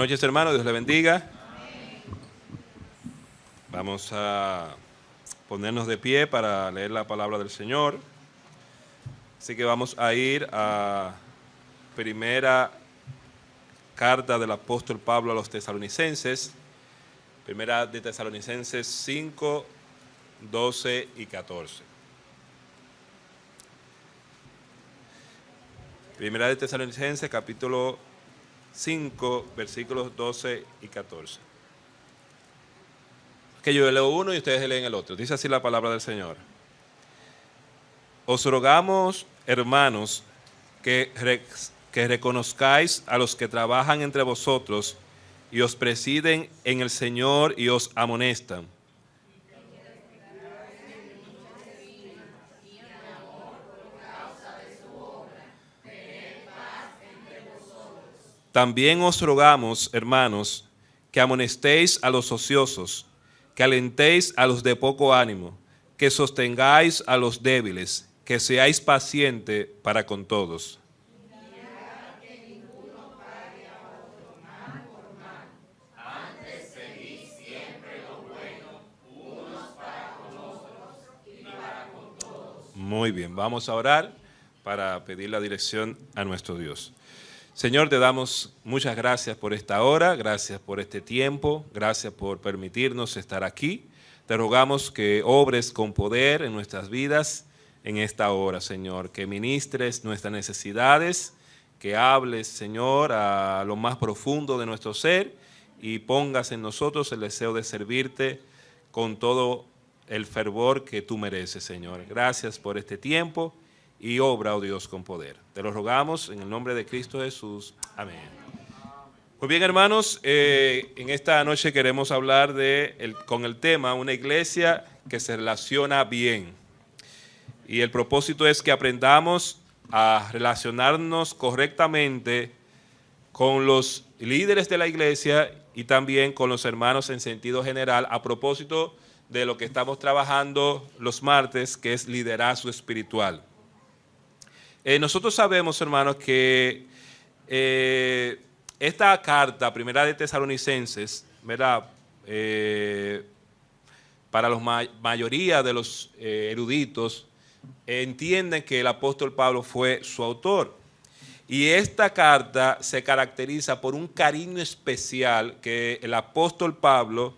noches, hermanos. Dios les bendiga. Vamos a ponernos de pie para leer la palabra del Señor. Así que vamos a ir a primera carta del apóstol Pablo a los tesalonicenses. Primera de Tesalonicenses 5, 12 y 14. Primera de Tesalonicenses, capítulo 5, versículos 12 y 14. Que yo leo uno y ustedes leen el otro. Dice así la palabra del Señor. Os rogamos, hermanos, que reconozcáis a los que trabajan entre vosotros y os presiden en el Señor y os amonestan. También os rogamos, hermanos, que amonestéis a los ociosos, que alentéis a los de poco ánimo, que sostengáis a los débiles, que seáis pacientes para con todos. Muy bien, vamos a orar para pedir la dirección a nuestro Dios. Señor, te damos muchas gracias por esta hora, gracias por este tiempo, gracias por permitirnos estar aquí. Te rogamos que obres con poder en nuestras vidas en esta hora, Señor, que ministres nuestras necesidades, que hables, Señor, a lo más profundo de nuestro ser y pongas en nosotros el deseo de servirte con todo el fervor que tú mereces, Señor. Gracias por este tiempo. Y obra, oh Dios, con poder. Te lo rogamos en el nombre de Cristo Jesús. Amén. Muy bien, hermanos, en esta noche queremos hablar con el tema una iglesia que se relaciona bien. Y el propósito es que aprendamos a relacionarnos correctamente con los líderes de la iglesia y también con los hermanos en sentido general, a propósito de lo que estamos trabajando los martes, que es liderazgo espiritual. Nosotros sabemos, hermanos, que esta carta, primera de Tesalonicenses, ¿verdad? Para la mayoría de los eruditos, entienden que el apóstol Pablo fue su autor. Y esta carta se caracteriza por un cariño especial que el apóstol Pablo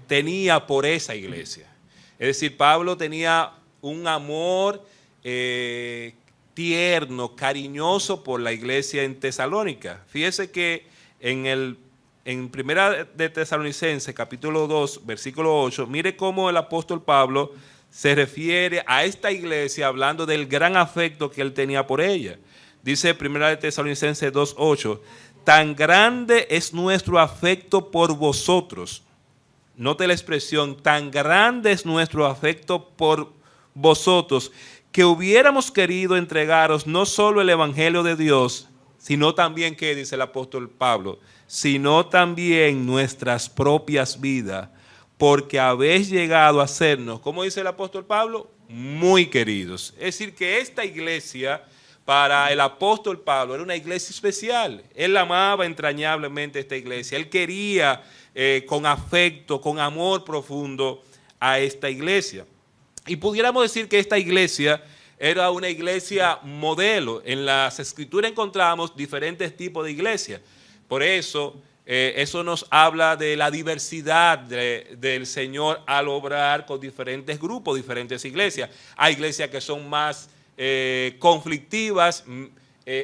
tenía por esa iglesia. Es decir, Pablo tenía un amor tierno, cariñoso por la iglesia en Tesalónica. Fíjese que en primera de Tesalonicenses, capítulo 2, versículo 8, mire cómo el apóstol Pablo se refiere a esta iglesia hablando del gran afecto que él tenía por ella. Dice primera de Tesalonicenses 2, 8, tan grande es nuestro afecto por vosotros. Note la expresión, tan grande es nuestro afecto por vosotros, que hubiéramos querido entregaros no solo el evangelio de Dios, sino también, ¿qué dice el apóstol Pablo? Sino también nuestras propias vidas, porque habéis llegado a sernos, ¿cómo dice el apóstol Pablo? Muy queridos. Es decir, que esta iglesia, para el apóstol Pablo, era una iglesia especial. Él amaba entrañablemente esta iglesia. Él quería con afecto, con amor profundo a esta iglesia. Y pudiéramos decir que esta iglesia era una iglesia modelo. En las escrituras encontramos diferentes tipos de iglesias. Por eso, eso nos habla de la diversidad del Señor al obrar con diferentes grupos, diferentes iglesias. Hay iglesias que son más conflictivas,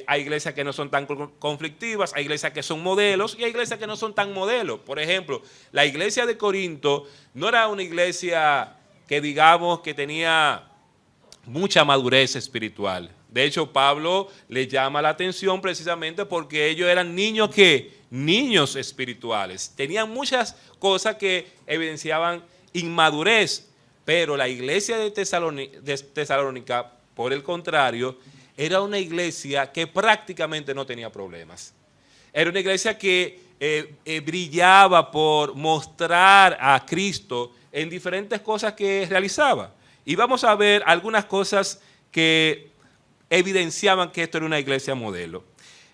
hay iglesias que no son tan conflictivas, hay iglesias que son modelos y hay iglesias que no son tan modelos. Por ejemplo, la iglesia de Corinto no era una iglesia que digamos que tenía mucha madurez espiritual. De hecho, Pablo le llama la atención precisamente porque ellos eran niños niños espirituales. Tenían muchas cosas que evidenciaban inmadurez, pero la iglesia de Tesalónica, por el contrario, era una iglesia que prácticamente no tenía problemas. Era una iglesia que brillaba por mostrar a Cristo en diferentes cosas que realizaba. Y vamos a ver algunas cosas que evidenciaban que esto era una iglesia modelo.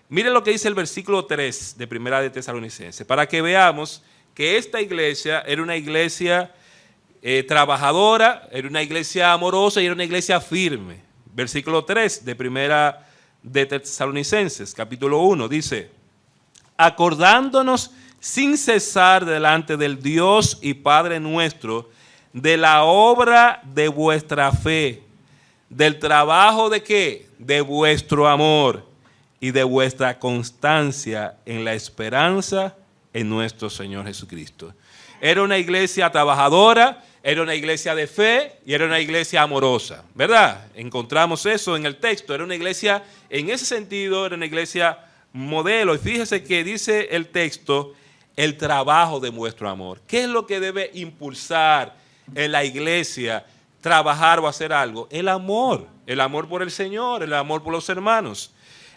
Miren lo que dice el versículo 3 de Primera de Tesalonicenses, para que veamos que esta iglesia era una iglesia trabajadora, era una iglesia amorosa y era una iglesia firme. Versículo 3 de Primera de Tesalonicenses, capítulo 1, dice: acordándonos sin cesar delante del Dios y Padre nuestro de la obra de vuestra fe, del trabajo de ¿qué? De vuestro amor y de vuestra constancia en la esperanza en nuestro Señor Jesucristo. Era una iglesia trabajadora, era una iglesia de fe y era una iglesia amorosa, ¿verdad? Encontramos eso en el texto. Era una iglesia, en ese sentido, era una iglesia modelo. Y fíjese que dice el texto, el trabajo de vuestro amor. ¿Qué es lo que debe impulsar en la iglesia trabajar o hacer algo? El amor por el Señor, el amor por los hermanos.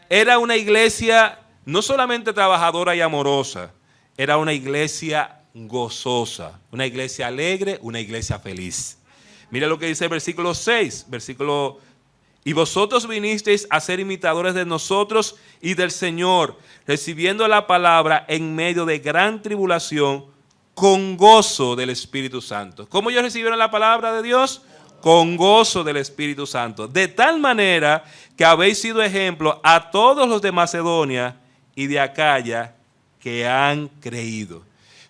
Era una iglesia no solamente trabajadora y amorosa, era una iglesia gozosa, una iglesia alegre, una iglesia feliz. Mira lo que dice el versículo 6, y vosotros vinisteis a ser imitadores de nosotros y del Señor, recibiendo la palabra en medio de gran tribulación, con gozo del Espíritu Santo. ¿Cómo ellos recibieron la palabra de Dios? Con gozo del Espíritu Santo. De tal manera que habéis sido ejemplo a todos los de Macedonia y de Acaya que han creído.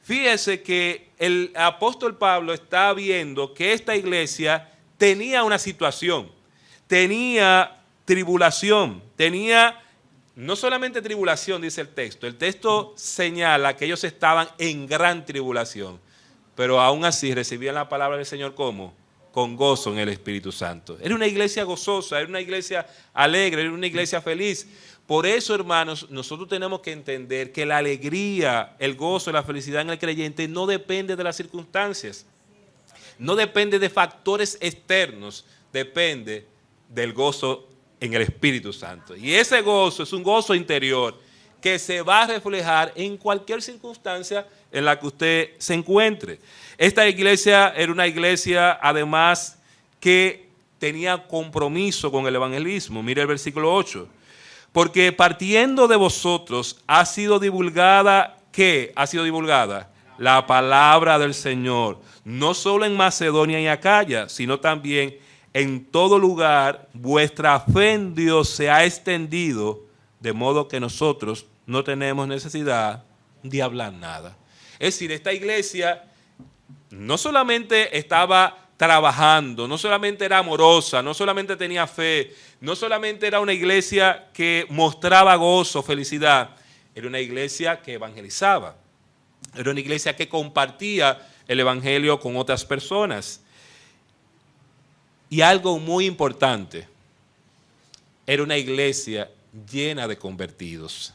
Fíjese que el apóstol Pablo está viendo que esta iglesia tenía una situación, tenía tribulación, tenía no solamente tribulación, dice el texto señala que ellos estaban en gran tribulación, pero aún así recibían la palabra del Señor ¿cómo? Con gozo en el Espíritu Santo. Era una iglesia gozosa, era una iglesia alegre, era una iglesia feliz. Por eso, hermanos, nosotros tenemos que entender que la alegría, el gozo, la felicidad en el creyente no depende de las circunstancias, no depende de factores externos, depende del gozo en el Espíritu Santo. Y ese gozo es un gozo interior que se va a reflejar en cualquier circunstancia en la que usted se encuentre. Esta iglesia era una iglesia, además, que tenía compromiso con el evangelismo. Mire el versículo 8. Porque partiendo de vosotros ha sido divulgada, ¿qué? Ha sido divulgada la palabra del Señor, no solo en Macedonia y Acaya, sino también en todo lugar. Vuestra fe en Dios se ha extendido, de modo que nosotros no tenemos necesidad de hablar nada. Es decir, esta iglesia no solamente estaba trabajando, no solamente era amorosa, no solamente tenía fe, no solamente era una iglesia que mostraba gozo, felicidad, era una iglesia que evangelizaba, era una iglesia que compartía el evangelio con otras personas. Y algo muy importante, era una iglesia llena de convertidos.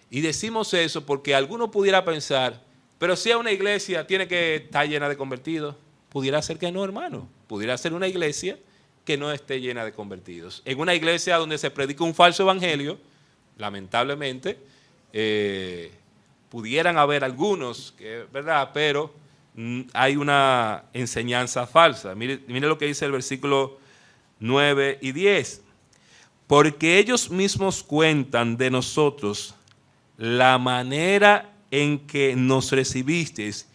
Y decimos eso porque alguno pudiera pensar, pero si es una iglesia, tiene que estar llena de convertidos. Pudiera ser que no, hermano. Pudiera ser una iglesia que no esté llena de convertidos. En una iglesia donde se predica un falso evangelio, lamentablemente, pudieran haber algunos, ¿verdad? Pero hay una enseñanza falsa. Mire lo que dice el versículo 9 y 10. Porque ellos mismos cuentan de nosotros la manera en que nos recibisteis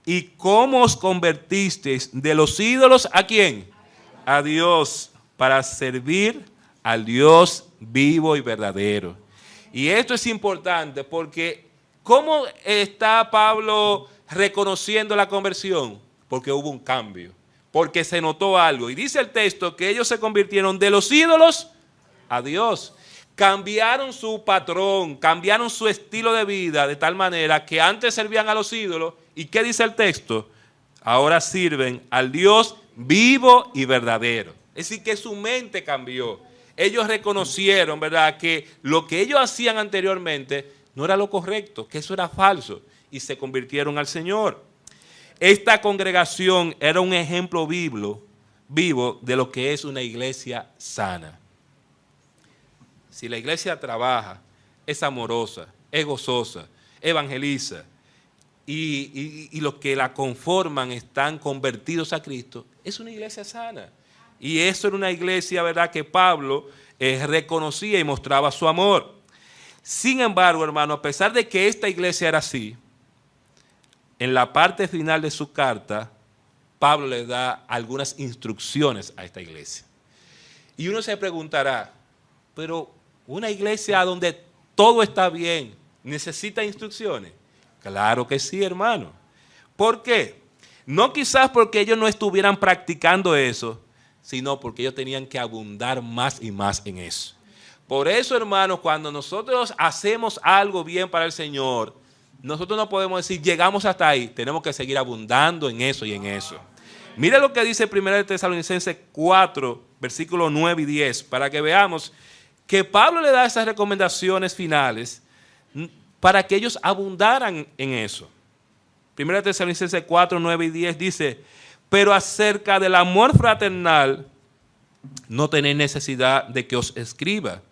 y cómo os convertisteis de los ídolos, ¿a quién? A Dios, para servir al Dios vivo y verdadero. Y esto es importante porque ¿cómo está Pablo reconociendo la conversión? Porque hubo un cambio, porque se notó algo. Y dice el texto que ellos se convirtieron de los ídolos a Dios. Cambiaron su patrón, cambiaron su estilo de vida de tal manera que antes servían a los ídolos. ¿Y qué dice el texto? Ahora sirven al Dios vivo y verdadero. Es decir, que su mente cambió. Ellos reconocieron, ¿verdad?, que lo que ellos hacían anteriormente no era lo correcto, que eso era falso, y se convirtieron al Señor. Esta congregación era un ejemplo vivo de lo que es una iglesia sana. Si la iglesia trabaja, es amorosa, es gozosa, evangeliza, y los que la conforman están convertidos a Cristo, es una iglesia sana. Y eso era una iglesia, ¿verdad?, que Pablo reconocía y mostraba su amor. Sin embargo, hermano, a pesar de que esta iglesia era así, en la parte final de su carta, Pablo le da algunas instrucciones a esta iglesia. Y uno se preguntará, pero una iglesia donde todo está bien, ¿necesita instrucciones? Claro que sí, hermano. ¿Por qué? No quizás porque ellos no estuvieran practicando eso, sino porque ellos tenían que abundar más y más en eso. Por eso, hermanos, cuando nosotros hacemos algo bien para el Señor, nosotros no podemos decir, llegamos hasta ahí, tenemos que seguir abundando en eso y en eso. Mire lo que dice 1 Tesalonicenses 4, versículos 9 y 10, para que veamos que Pablo le da esas recomendaciones finales para que ellos abundaran en eso. 1 Tesalonicenses 4, 9 y 10 dice, pero acerca del amor fraternal, no tenéis necesidad de que os escriba,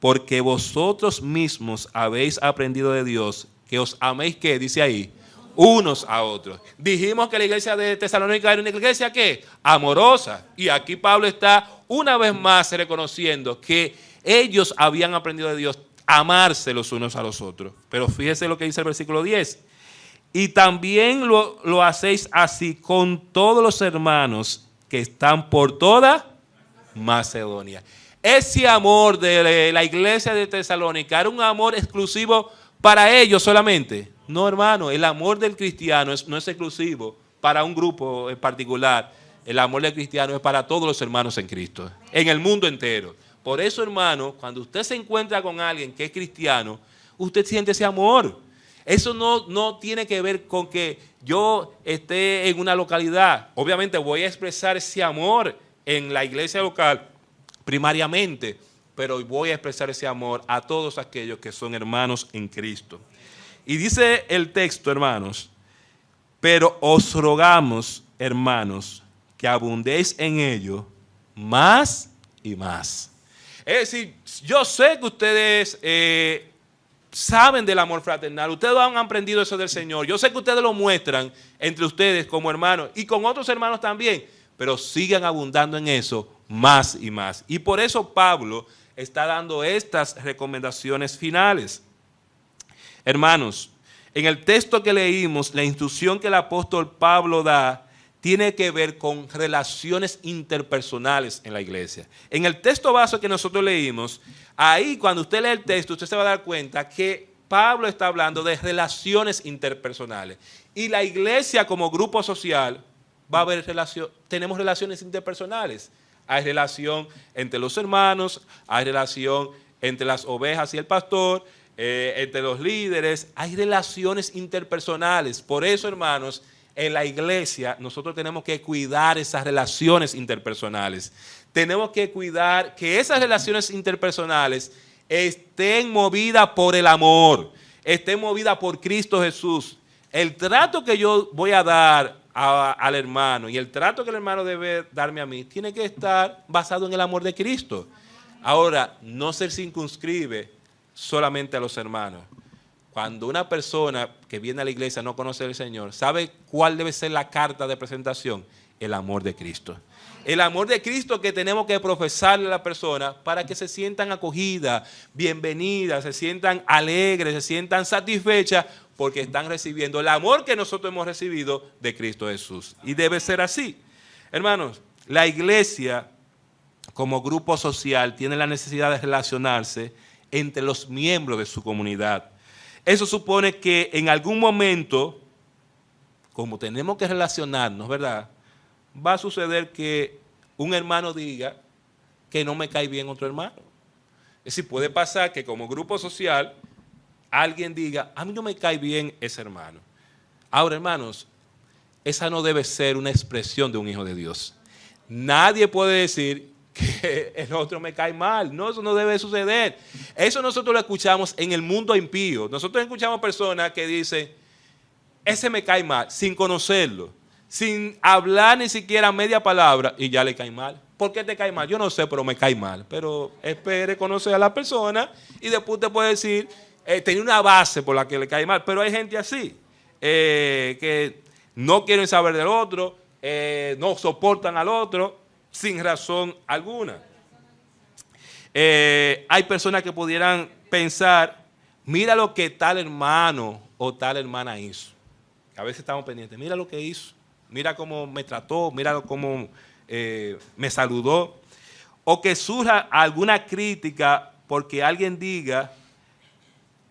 porque vosotros mismos habéis aprendido de Dios, que os améis, ¿qué? Dice ahí, unos a otros. Dijimos que la iglesia de Tesalónica era una iglesia, ¿qué? Amorosa. Y aquí Pablo está una vez más reconociendo que ellos habían aprendido de Dios a amarse los unos a los otros. Pero fíjese lo que dice el versículo 10. Y también lo hacéis así con todos los hermanos que están por toda Macedonia. Ese amor de la iglesia de Tesalónica era un amor exclusivo para ellos solamente. No, hermano, el amor del cristiano no es exclusivo para un grupo en particular. El amor del cristiano es para todos los hermanos en Cristo, en el mundo entero. Por eso, hermano, cuando usted se encuentra con alguien que es cristiano, usted siente ese amor. Eso no tiene que ver con que yo esté en una localidad. Obviamente voy a expresar ese amor en la iglesia local primariamente, pero voy a expresar ese amor a todos aquellos que son hermanos en Cristo. Y dice el texto, hermanos, pero os rogamos, hermanos, que abundéis en ello más y más. Es decir, yo sé que ustedes saben del amor fraternal, ustedes han aprendido eso del Señor, yo sé que ustedes lo muestran entre ustedes como hermanos y con otros hermanos también, pero sigan abundando en eso más y más. Y por eso Pablo está dando estas recomendaciones finales. Hermanos, en el texto que leímos, la instrucción que el apóstol Pablo da tiene que ver con relaciones interpersonales en la iglesia. En el texto base que nosotros leímos, ahí cuando usted lee el texto, usted se va a dar cuenta que Pablo está hablando de relaciones interpersonales. Y la iglesia como grupo social va a haber tenemos relaciones interpersonales. Hay relación entre los hermanos, hay relación entre las ovejas y el pastor, entre los líderes, hay relaciones interpersonales. Por eso, hermanos, en la iglesia nosotros tenemos que cuidar esas relaciones interpersonales. Tenemos que cuidar que esas relaciones interpersonales estén movidas por el amor, estén movidas por Cristo Jesús. El trato que yo voy a dar al hermano y el trato que el hermano debe darme a mí tiene que estar basado en el amor de Cristo. Ahora, no se circunscribe solamente a los hermanos. Cuando una persona que viene a la iglesia no conoce al Señor, ¿sabe cuál debe ser la carta de presentación? El amor de Cristo. El amor de Cristo que tenemos que profesarle a la persona para que se sientan acogidas, bienvenidas, se sientan alegres, se sientan satisfechas porque están recibiendo el amor que nosotros hemos recibido de Cristo Jesús. Y debe ser así. Hermanos, la iglesia como grupo social tiene la necesidad de relacionarse entre los miembros de su comunidad. Eso supone que en algún momento, como tenemos que relacionarnos, ¿verdad?, va a suceder que un hermano diga que no me cae bien otro hermano. Es decir, puede pasar que como grupo social alguien diga, a mí no me cae bien ese hermano. Ahora, hermanos, esa no debe ser una expresión de un hijo de Dios. Nadie puede decir que el otro me cae mal. No, eso no debe suceder. Eso nosotros lo escuchamos en el mundo impío. Nosotros escuchamos personas que dicen, ese me cae mal, sin conocerlo, sin hablar ni siquiera media palabra y ya le cae mal. ¿Por qué te cae mal? Yo no sé, pero me cae mal. Pero espere conocer a la persona y después te puede decir, tenía una base por la que le cae mal. Pero hay gente así, que no quieren saber del otro, no soportan al otro sin razón alguna. Hay personas que pudieran pensar mira lo que tal hermano o tal hermana hizo. A veces estamos pendientes, mira lo que hizo, mira cómo me trató, mira cómo me saludó. O que surja alguna crítica porque alguien diga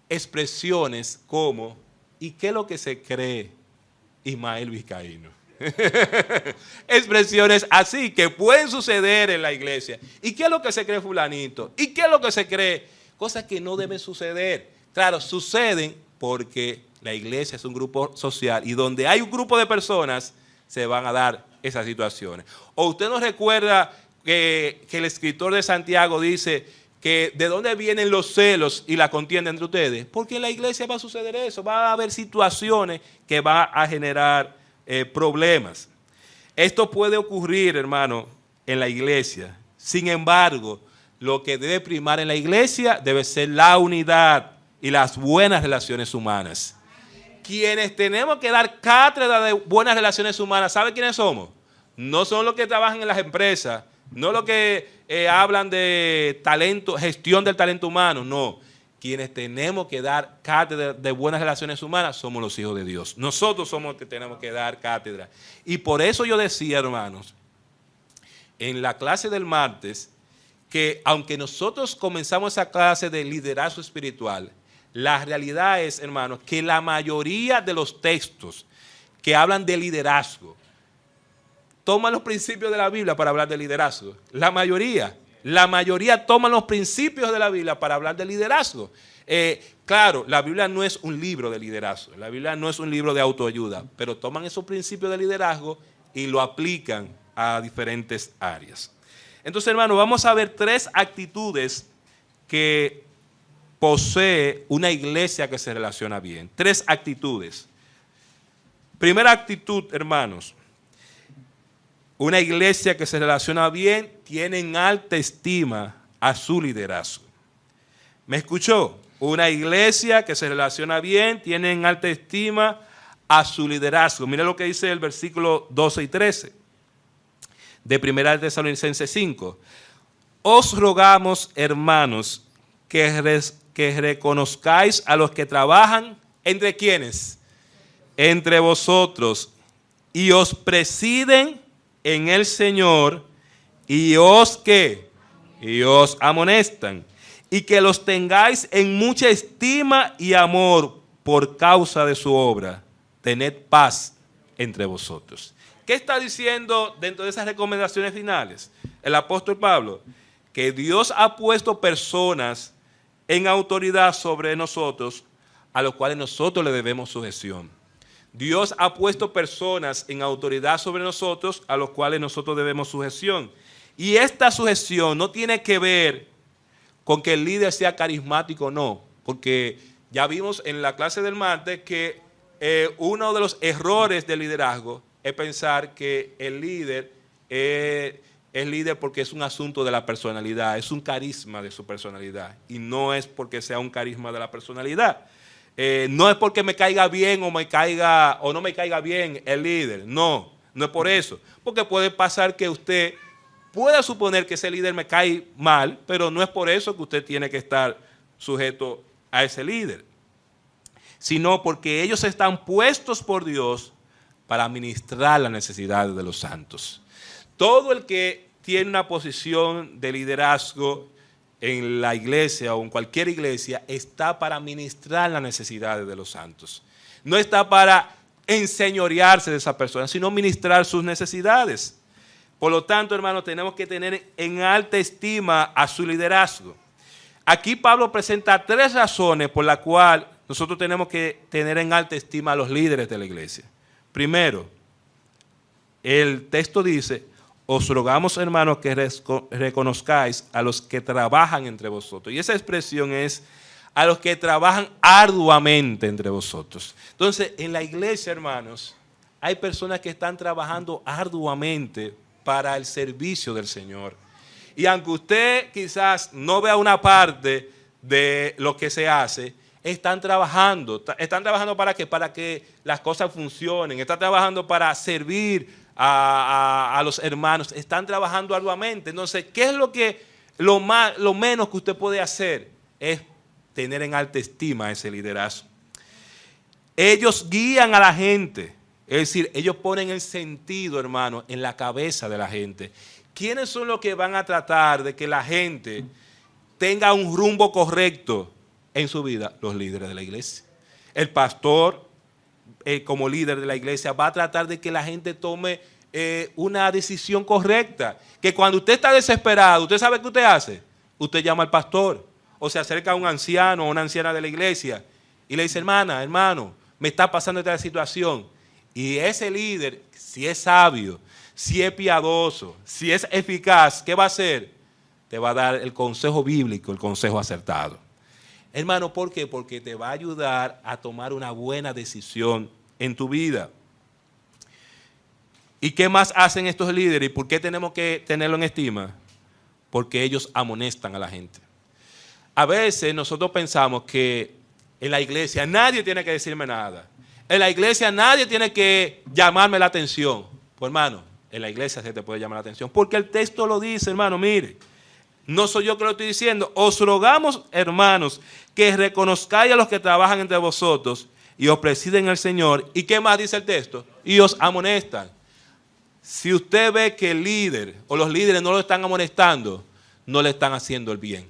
expresiones como, ¿y qué es lo que se cree Ismael Vizcaíno? Expresiones así que pueden suceder en la iglesia. ¿Y qué es lo que se cree fulanito? ¿Y qué es lo que se cree? Cosas que no deben suceder. Claro, suceden porque la iglesia es un grupo social y donde hay un grupo de personas se van a dar esas situaciones. ¿O usted no recuerda que el escritor de Santiago dice que de dónde vienen los celos y la contienda entre ustedes? Porque en la iglesia va a suceder eso, va a haber situaciones que van a generar problemas. Esto puede ocurrir, hermano, en la iglesia. Sin embargo, lo que debe primar en la iglesia debe ser la unidad y las buenas relaciones humanas. Quienes tenemos que dar cátedra de buenas relaciones humanas, ¿sabe quiénes somos? No son los que trabajan en las empresas, no los que hablan de talento, gestión del talento humano, no. Quienes tenemos que dar cátedra de buenas relaciones humanas somos los hijos de Dios. Nosotros somos los que tenemos que dar cátedra. Y por eso yo decía, hermanos, en la clase del martes, que aunque nosotros comenzamos esa clase de liderazgo espiritual, la realidad es, hermanos, que la mayoría de los textos que hablan de liderazgo toman los principios de la Biblia para hablar de liderazgo. La mayoría toman los principios de la Biblia para hablar de liderazgo. Claro, la Biblia no es un libro de liderazgo, la Biblia no es un libro de autoayuda, pero toman esos principios de liderazgo y lo aplican a diferentes áreas. Entonces, hermano, vamos a ver 3 actitudes que posee una iglesia que se relaciona bien. 3 actitudes. Primera actitud, hermanos. Una iglesia que se relaciona bien tiene en alta estima a su liderazgo. ¿Me escuchó? Una iglesia que se relaciona bien tiene en alta estima a su liderazgo. Mira lo que dice el versículo 12 y 13 de 1 Tesalonicenses 5. Os rogamos, hermanos, que reconozcáis a los que trabajan, ¿entre quiénes? Entre vosotros, y os presiden en el Señor, y os amonestan, y que los tengáis en mucha estima y amor por causa de su obra. Tened paz entre vosotros. ¿Qué está diciendo dentro de esas recomendaciones finales el apóstol Pablo? Que Dios ha puesto personas en autoridad sobre nosotros a los cuales nosotros le debemos sujeción. Dios ha puesto personas en autoridad sobre nosotros a los cuales nosotros debemos sujeción. Y esta sujeción no tiene que ver con que el líder sea carismático o no, porque ya vimos en la clase del martes que uno de los errores del liderazgo es pensar que el líder es líder porque es un asunto de la personalidad, es un carisma de su personalidad, y no es porque sea un carisma de la personalidad. No es porque me caiga bien o no me caiga bien el líder, no es por eso, porque puede pasar que usted pueda suponer que ese líder me cae mal, pero no es por eso que usted tiene que estar sujeto a ese líder, sino porque ellos están puestos por Dios para ministrar las necesidades de los santos. Todo el que tiene una posición de liderazgo en la iglesia o en cualquier iglesia está para ministrar las necesidades de los santos. No está para enseñorearse de esa persona, sino ministrar sus necesidades. Por lo tanto, hermanos, tenemos que tener en alta estima a su liderazgo. Aquí Pablo presenta 3 razones por las cuales nosotros tenemos que tener en alta estima a los líderes de la iglesia. Primero, el texto dice: os rogamos, hermanos, que reconozcáis a los que trabajan entre vosotros. Y esa expresión es a los que trabajan arduamente entre vosotros. Entonces, en la iglesia, hermanos, hay personas que están trabajando arduamente para el servicio del Señor. Y aunque usted quizás no vea una parte de lo que se hace, están trabajando. ¿Están trabajando para qué? Para que las cosas funcionen. Están trabajando para servir a los hermanos. Están trabajando arduamente. Entonces, ¿qué es lo menos que usted puede hacer? Es tener en alta estima ese liderazgo. Ellos guían a la gente, es decir, ellos ponen el sentido, hermano, en la cabeza de la gente. ¿Quiénes son los que van a tratar de que la gente tenga un rumbo correcto en su vida? Los líderes de la iglesia. El pastor, como líder de la iglesia, va a tratar de que la gente tome una decisión correcta. Que cuando usted está desesperado, ¿usted sabe qué usted hace? Usted llama al pastor o se acerca a un anciano o una anciana de la iglesia y le dice, hermana, hermano, me está pasando esta situación. Y ese líder, si es sabio, si es piadoso, si es eficaz, ¿qué va a hacer? Te va a dar el consejo bíblico, el consejo acertado. Hermano, ¿por qué? Porque te va a ayudar a tomar una buena decisión en tu vida. ¿Y qué más hacen estos líderes? ¿Y por qué tenemos que tenerlo en estima? Porque ellos amonestan a la gente. A veces nosotros pensamos que en la iglesia nadie tiene que decirme nada. En la iglesia nadie tiene que llamarme la atención. Pues hermano, en la iglesia se te puede llamar la atención. Porque el texto lo dice, hermano, mire. No soy yo que lo estoy diciendo. Os rogamos, hermanos, que reconozcáis a los que trabajan entre vosotros y os presiden el Señor. ¿Y qué más dice el texto? Y os amonestan. Si usted ve que el líder o los líderes no lo están amonestando, no le están haciendo el bien.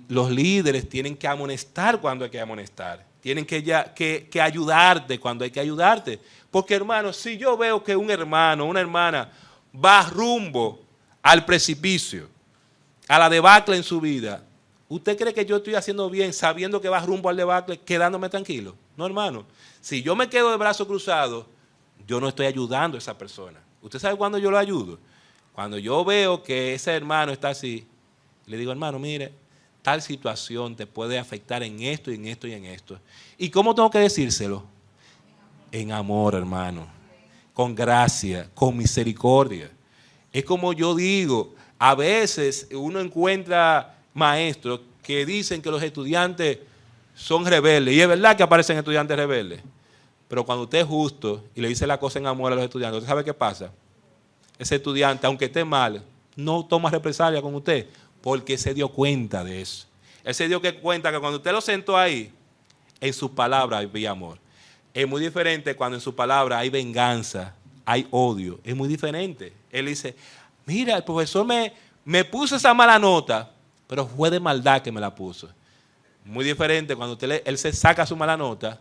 Los líderes tienen que amonestar cuando hay que amonestar. Tienen que ayudarte cuando hay que ayudarte. Porque, hermano, si yo veo que un hermano o una hermana va rumbo al precipicio, a la debacle en su vida, ¿usted cree que yo estoy haciendo bien sabiendo que va rumbo al debacle, quedándome tranquilo? No, hermano. Si yo me quedo de brazos cruzados, yo no estoy ayudando a esa persona. ¿Usted sabe cuándo yo lo ayudo? Cuando yo veo que ese hermano está así, le digo, hermano, mire, tal situación te puede afectar en esto y en esto y en esto. ¿Y cómo tengo que decírselo? En amor, hermano. Con gracia, con misericordia. Es como yo digo, a veces uno encuentra maestros que dicen que los estudiantes son rebeldes. Y es verdad que aparecen estudiantes rebeldes. Pero cuando usted es justo y le dice la cosa en amor a los estudiantes, ¿usted sabe qué pasa? Ese estudiante, aunque esté mal, no toma represalia con usted porque se dio cuenta de eso. Él se dio cuenta que cuando usted lo sentó ahí, en sus palabras había amor. Es muy diferente cuando en sus palabras hay venganza, hay odio. Es muy diferente. Él dice, mira, el profesor me puso esa mala nota, pero fue de maldad que me la puso. Muy diferente cuando él se saca su mala nota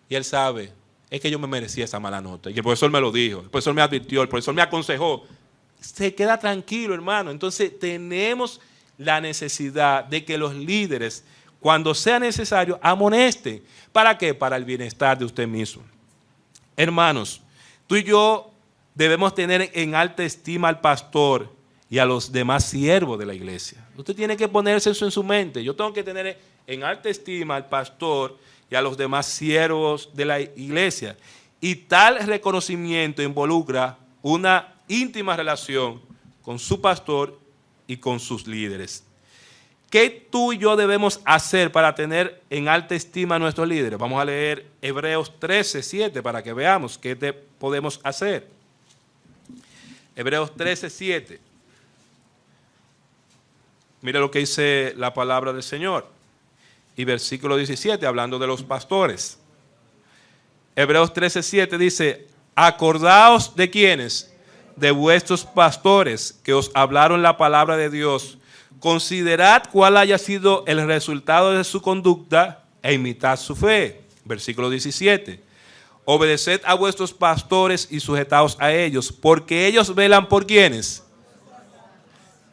y él sabe, es que yo me merecía esa mala nota. Y el profesor me lo dijo, el profesor me advirtió, el profesor me aconsejó. Se queda tranquilo, hermano. Entonces tenemos la necesidad de que los líderes, cuando sea necesario, amonesten. ¿Para qué? Para el bienestar de usted mismo. Hermanos, tú y yo debemos tener en alta estima al pastor y a los demás siervos de la iglesia. Usted tiene que ponerse eso en su mente. Yo tengo que tener en alta estima al pastor y a los demás siervos de la iglesia. Y tal reconocimiento involucra una íntima relación con su pastor y con sus líderes. ¿Qué tú y yo debemos hacer para tener en alta estima a nuestros líderes? Vamos a leer Hebreos 13:7 para que veamos qué podemos hacer. Hebreos 13:7. Mira lo que dice la palabra del Señor. Y versículo 17, hablando de los pastores. Hebreos 13:7 dice, acordaos de quiénes, de vuestros pastores que os hablaron la palabra de Dios. Considerad cuál haya sido el resultado de su conducta e imitad su fe. Versículo 17. Obedeced a vuestros pastores y sujetaos a ellos, porque ellos velan por quiénes,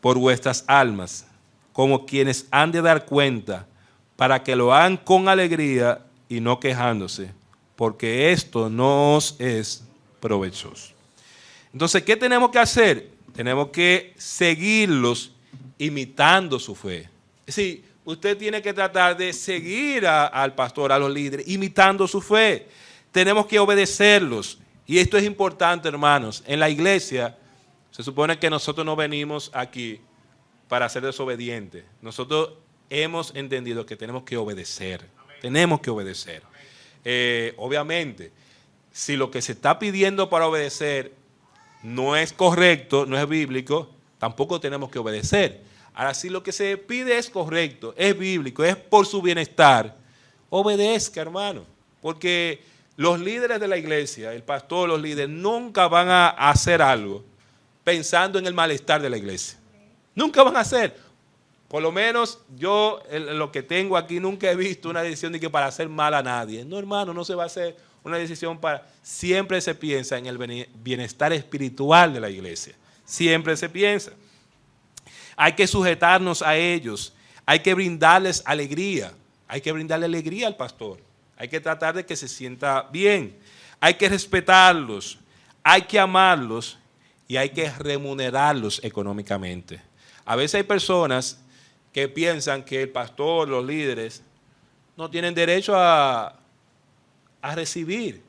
por vuestras almas, como quienes han de dar cuenta, para que lo hagan con alegría y no quejándose, porque esto no os es provechoso. Entonces, ¿qué tenemos que hacer? Tenemos que seguirlos imitando su fe. Es decir, usted tiene que tratar de seguir al pastor, a los líderes, imitando su fe. Tenemos que obedecerlos. Y esto es importante, hermanos. En la iglesia, se supone que nosotros no venimos aquí para ser desobedientes. Nosotros hemos entendido que tenemos que obedecer. Amén. Tenemos que obedecer. Obviamente, si lo que se está pidiendo para obedecer no es correcto, no es bíblico, tampoco tenemos que obedecer. Ahora, si lo que se pide es correcto, es bíblico, es por su bienestar, obedezca, hermano. Porque los líderes de la iglesia, el pastor, los líderes, nunca van a hacer algo pensando en el malestar de la iglesia. Nunca van a hacer. Por lo menos yo, lo que tengo aquí, nunca he visto una decisión de que para hacer mal a nadie. No, hermano, no se va a hacer una decisión para... Siempre se piensa en el bienestar espiritual de la iglesia. Siempre se piensa. Hay que sujetarnos a ellos. Hay que brindarles alegría. Hay que brindarle alegría al pastor. Hay que tratar de que se sienta bien. Hay que respetarlos. Hay que amarlos. Y hay que remunerarlos económicamente. A veces hay personas que piensan que el pastor, los líderes, no tienen derecho a recibir.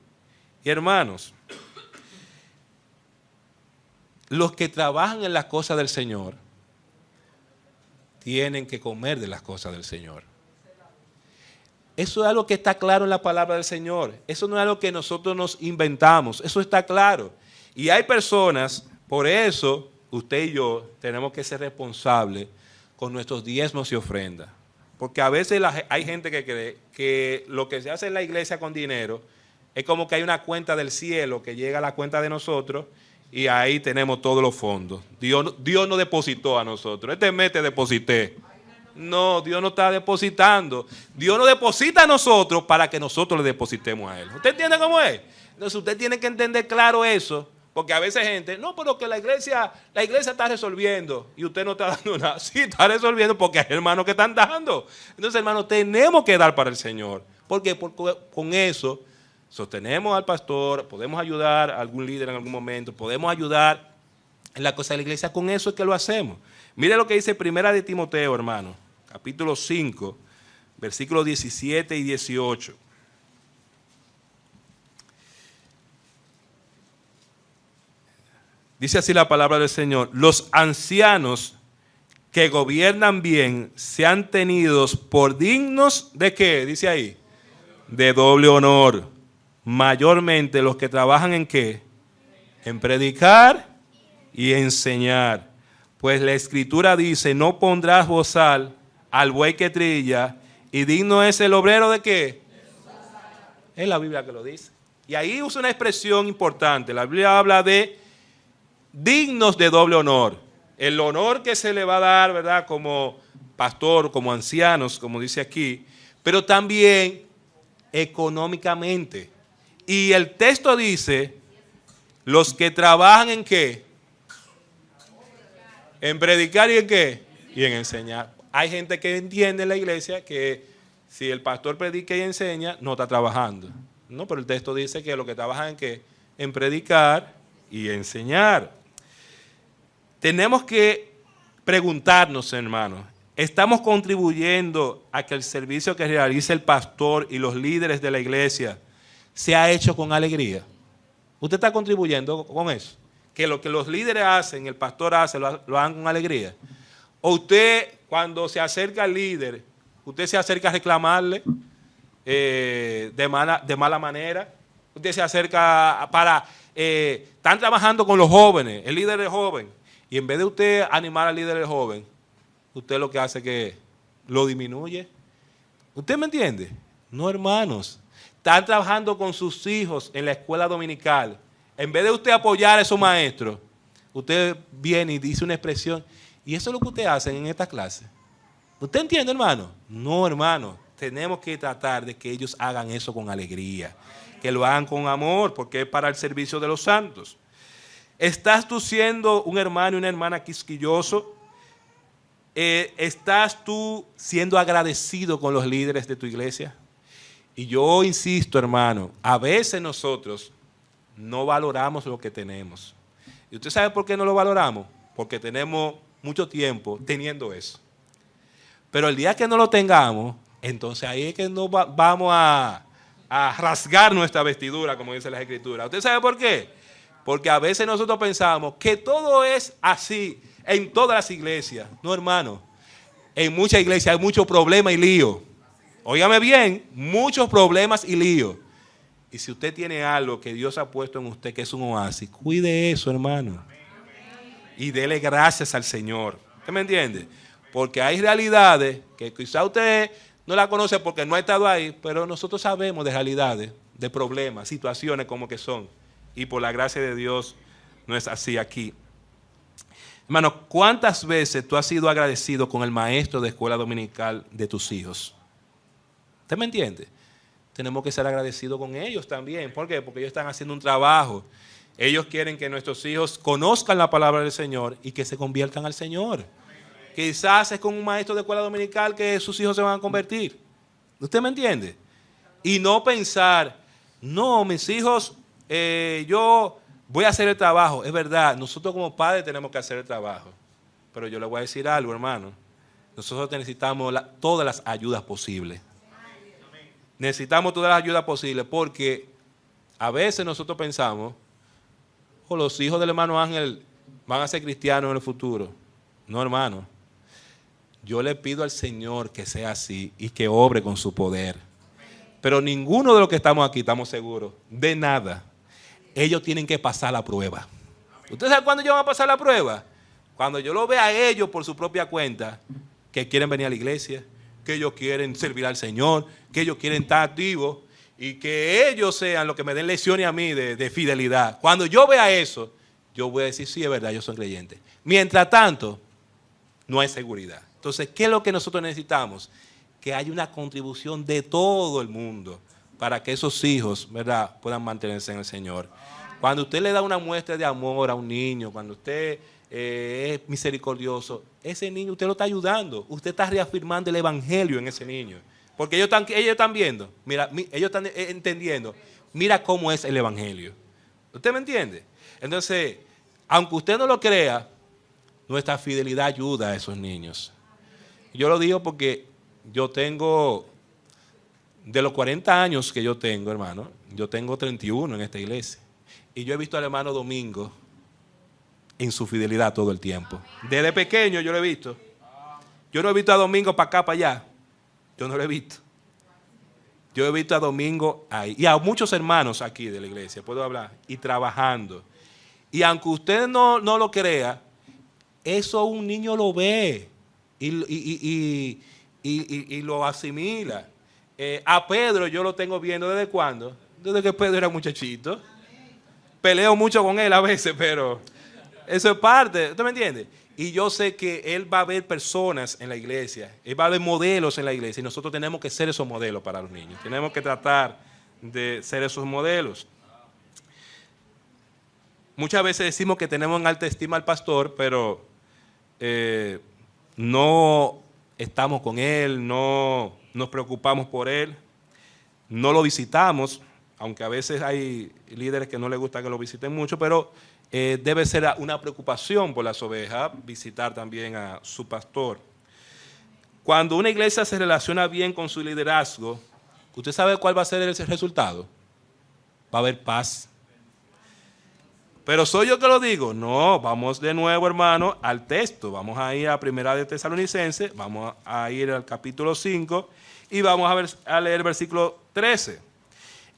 Y hermanos, los que trabajan en las cosas del Señor tienen que comer de las cosas del Señor. Eso es algo que está claro en la palabra del Señor. Eso no es algo que nosotros nos inventamos. Eso está claro. Y hay personas, por eso usted y yo tenemos que ser responsables con nuestros diezmos y ofrendas. Porque a veces hay gente que cree que lo que se hace en la iglesia con dinero es como que hay una cuenta del cielo que llega a la cuenta de nosotros y ahí tenemos todos los fondos. Dios nos depositó a nosotros. Este mes te deposité. No, Dios no está depositando. Dios nos deposita a nosotros para que nosotros le depositemos a Él. ¿Usted entiende cómo es? Entonces usted tiene que entender claro eso. Porque a veces gente, no, pero que la iglesia está resolviendo y usted no está dando nada. Sí, está resolviendo porque hay hermanos que están dando. Entonces, hermanos, tenemos que dar para el Señor. Porque con eso sostenemos al pastor, podemos ayudar a algún líder en algún momento, podemos ayudar en la cosa de la iglesia. Con eso es que lo hacemos. Mire lo que dice Primera de Timoteo, hermano, capítulo 5, versículos 17 y 18. Dice así la palabra del Señor: los ancianos que gobiernan bien sean tenidos por dignos de ¿qué? Dice ahí, de doble honor, mayormente los que trabajan en ¿qué? En predicar y enseñar. Pues la Escritura dice: no pondrás bozal al buey que trilla, y digno es el obrero de ¿qué? Es la Biblia que lo dice. Y ahí usa una expresión importante. La Biblia habla de dignos de doble honor. El honor que se le va a dar, ¿verdad? Como pastor, como ancianos, como dice aquí, pero también económicamente. Y el texto dice, los que trabajan en ¿qué? En predicar y en ¿qué? Y en enseñar. Hay gente que entiende en la iglesia que si el pastor predica y enseña, no está trabajando. No, pero el texto dice que los que trabajan en ¿qué? En predicar y enseñar. Tenemos que preguntarnos, hermanos, ¿estamos contribuyendo a que el servicio que realiza el pastor y los líderes de la iglesia sea hecho con alegría? ¿Usted está contribuyendo con eso? Que lo que los líderes hacen, el pastor hace, lo hagan con alegría. ¿O usted, cuando se acerca al líder, usted se acerca a reclamarle de mala manera? Usted se acerca están trabajando con los jóvenes, el líder es joven, y en vez de usted animar al líder joven, usted lo que hace es que lo disminuye. ¿Usted me entiende? No, hermanos. Están trabajando con sus hijos en la escuela dominical. En vez de usted apoyar a esos maestros, usted viene y dice una expresión. Y eso es lo que ustedes hacen en esta clase. ¿Usted entiende, hermano? No, hermano. Tenemos que tratar de que ellos hagan eso con alegría. Que lo hagan con amor, porque es para el servicio de los santos. ¿Estás tú siendo un hermano y una hermana quisquilloso? ¿Estás tú siendo agradecido con los líderes de tu iglesia? Y yo insisto, hermano, a veces nosotros no valoramos lo que tenemos. ¿Y usted sabe por qué no lo valoramos? Porque tenemos mucho tiempo teniendo eso. Pero el día que no lo tengamos, entonces ahí es que nos vamos a rasgar nuestra vestidura, como dice la Escritura. ¿Usted sabe por qué? Porque a veces nosotros pensamos que todo es así en todas las iglesias. No, hermano. En muchas iglesias hay muchos problemas y líos. Óigame bien, muchos problemas y líos. Y si usted tiene algo que Dios ha puesto en usted, que es un oasis, cuide eso, hermano. Y dele gracias al Señor. ¿Usted me entiende? Porque hay realidades que quizá usted no la conoce porque no ha estado ahí, pero nosotros sabemos de realidades, de problemas, situaciones como que son. Y por la gracia de Dios no es así aquí. Hermano, ¿cuántas veces tú has sido agradecido con el maestro de escuela dominical de tus hijos? ¿Usted me entiende? Tenemos que ser agradecidos con ellos también. ¿Por qué? Porque ellos están haciendo un trabajo. Ellos quieren que nuestros hijos conozcan la palabra del Señor y que se conviertan al Señor. Quizás es con un maestro de escuela dominical que sus hijos se van a convertir. ¿Usted me entiende? Y no pensar, no, mis hijos, yo voy a hacer el trabajo. Es verdad, nosotros como padres tenemos que hacer el trabajo. Pero yo le voy a decir algo, hermano. Nosotros necesitamos todas las ayudas posibles. Necesitamos todas las ayudas posibles porque a veces nosotros pensamos, los hijos del hermano Ángel van a ser cristianos en el futuro. No, hermano. Yo le pido al Señor que sea así y que obre con su poder. Pero ninguno de los que estamos aquí estamos seguros de nada. Ellos tienen que pasar la prueba. ¿Ustedes saben cuándo ellos van a pasar la prueba? Cuando yo lo vea a ellos por su propia cuenta, que quieren venir a la iglesia, que ellos quieren servir al Señor, que ellos quieren estar activos y que ellos sean los que me den lecciones a mí de fidelidad. Cuando yo vea eso, yo voy a decir, sí, es verdad, yo soy creyente. Mientras tanto, no hay seguridad. Entonces, ¿qué es lo que nosotros necesitamos? Que haya una contribución de todo el mundo para que esos hijos, ¿verdad?, puedan mantenerse en el Señor. Cuando usted le da una muestra de amor a un niño, cuando usted es misericordioso, ese niño usted lo está ayudando. Usted está reafirmando el evangelio en ese niño. Porque ellos están viendo, mira, ellos están entendiendo, mira cómo es el evangelio. ¿Usted me entiende? Entonces, aunque usted no lo crea, nuestra fidelidad ayuda a esos niños. Yo lo digo porque yo tengo, de los 40 años que yo tengo, hermano, yo tengo 31 en esta iglesia. Y yo he visto al hermano Domingo en su fidelidad todo el tiempo. Desde pequeño yo lo he visto. Yo no he visto a Domingo para acá, para allá. Yo no lo he visto. Yo he visto a Domingo ahí. Y a muchos hermanos aquí de la iglesia, puedo hablar, y trabajando. Y aunque usted no lo crea, eso un niño lo ve y lo asimila. A Pedro yo lo tengo viendo ¿desde cuándo? Desde que Pedro era muchachito. Peleo mucho con él a veces, pero eso es parte, ¿usted me entiende? Y yo sé que él va a ver personas en la iglesia, él va a ver modelos en la iglesia y nosotros tenemos que ser esos modelos para los niños. Tenemos que tratar de ser esos modelos. Muchas veces decimos que tenemos en alta estima al pastor, pero no estamos con él, no nos preocupamos por él, no lo visitamos, aunque a veces hay líderes que no les gusta que lo visiten mucho, pero debe ser una preocupación por las ovejas visitar también a su pastor. Cuando una iglesia se relaciona bien con su liderazgo, ¿usted sabe cuál va a ser el resultado? Va a haber paz. Pero ¿soy yo que lo digo? No, vamos de nuevo, hermano, al texto. Vamos a ir a Primera de Tesalonicenses, vamos a ir al capítulo 5 y vamos a leer el versículo 13.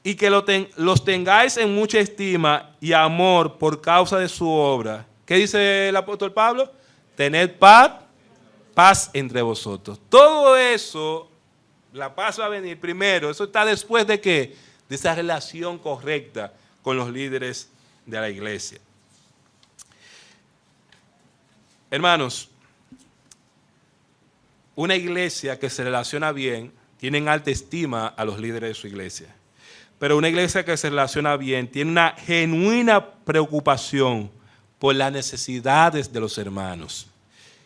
Y que los tengáis en mucha estima y amor por causa de su obra. ¿Qué dice el apóstol Pablo? Tened paz entre vosotros. Todo eso, la paz va a venir primero. Eso está después de ¿qué? De esa relación correcta con los líderes de la iglesia. Hermanos, una iglesia que se relaciona bien tiene en alta estima a los líderes de su iglesia. Pero una iglesia que se relaciona bien tiene una genuina preocupación por las necesidades de los hermanos.